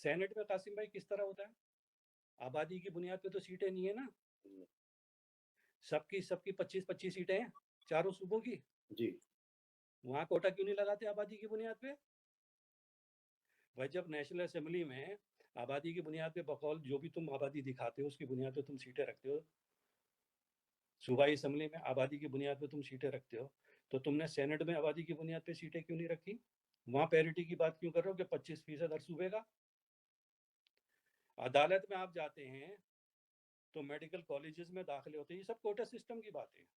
Saint میں قاسم بھائی کس طرح ہوتا ہے؟ آبادی کی بنیاد پہ تو سیٹیں نہیں ہے نا، سب کی 25 سیٹیں ہیں چاروں صوبوں کی جی، وہاں کوٹا کیوں نہیں لگاتے آبادی کی بنیاد پہ؟ بھائی جب نیشنل اسمبلی میں آبادی کی بنیاد پہ بقول جو بھی تم آبادی دکھاتے ہو اس کی بنیاد پہ تم سیٹیں رکھتے ہو، صوبائی اسمبلی میں آبادی کی بنیاد پہ تم سیٹیں رکھتے ہو، تو تم نے سینٹ میں آبادی کی بنیاد پہ سیٹیں کیوں نہیں رکھی؟ وہاں پیرٹی کی بات کیوں کر رہے ہو کہ 25% ہر صوبے کا؟ عدالت میں آپ جاتے ہیں تو میڈیکل کالجز میں داخلے ہوتے ہیں، یہ سب کوٹا سسٹم کی باتیں ہیں،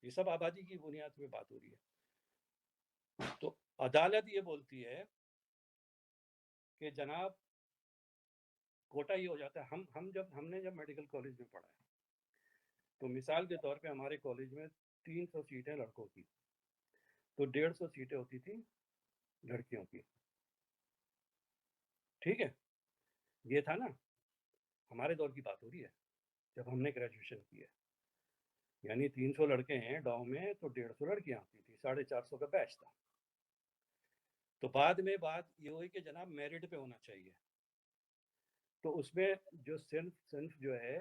یہ سب آبادی کی بنیاد پہ بات ہو رہی ہے۔ تو عدالت یہ بولتی ہے کہ جناب کوٹا یہ ہو جاتا ہے، ہم نے جب میڈیکل کالج میں پڑھا ہے تو مثال کے طور پہ ہمارے کالج میں 300 سیٹیں لڑکوں کی تو 150 سیٹیں ہوتی تھی لڑکیوں کی، ٹھیک ہے؟ یہ تھا نا، ہمارے دور کی بات ہو رہی ہے جب ہم نے گریجویشن کی ہے، یعنی 300 لڑکے ہیں ڈاؤں میں تو 150 لڑکیاں آتی تھی، 450 کا بیچ تھا۔ تو بعد میں بات یہ ہوئی کہ جناب میرٹ پہ ہونا چاہیے، تو اس میں جو صنف جو ہے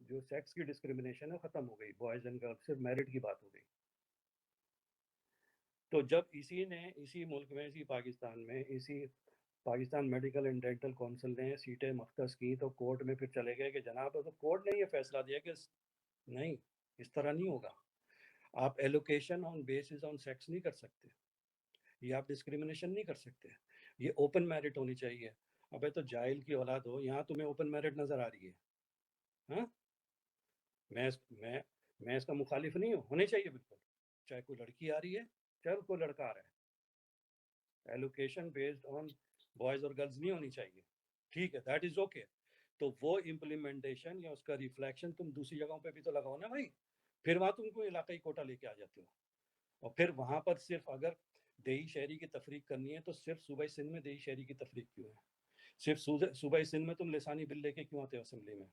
جو سیکس کی ڈسکریمنیشن ہے ختم ہو گئی، بوائز اینڈ گرلز صرف میرٹ کی بات ہو گئی۔ تو جب اسی ملک میں اسی پاکستان میں اسی Pakistan medical and dental council نے سیٹیں مختص کی تو کورٹ میں پھر چلے گئے کہ جناب تو کورٹ نے یہ فیصلہ دیا کہ نہیں اس طرح نہیں ہوگا، آپ allocation on basis on sex نہیں کر سکتے، یہ آپ ڈسکریمنیشن نہیں کر سکتے، یہ اوپن میرٹ ہونی چاہیے۔ ابے تو جاہل کی اولاد ہو، یہاں تمہیں اوپن میرٹ نظر آ رہی ہے؟ ہاں، میں اس کا مخالف نہیں ہوں، ہونے چاہیے بالکل، چاہے کوئی لڑکی آ رہی ہے چاہے کوئی لڑکا آ رہا ہے، ایلوکیشن بیسڈ آن بوائز اور گرلز نہیں ہونی چاہیے، ٹھیک ہے، دیٹ از اوکے۔ تو وہ امپلیمنٹیشن یا اس کا ریفلیکشن تم دوسری جگہوں پہ بھی تو لگاؤ نا بھائی، پھر وہاں تم کو علاقائی کوٹا لے کے آ جاتے ہو، اور پھر وہاں پر صرف اگر دیہی شہری کی تفریق کرنی ہے تو صرف صوبائی سندھ میں دیہی شہری کی تفریق کیوں ہے؟ صرف صوبائی سندھ میں تم لسانی بل لے کے کیوں آتے ہو اسمبلی میں؟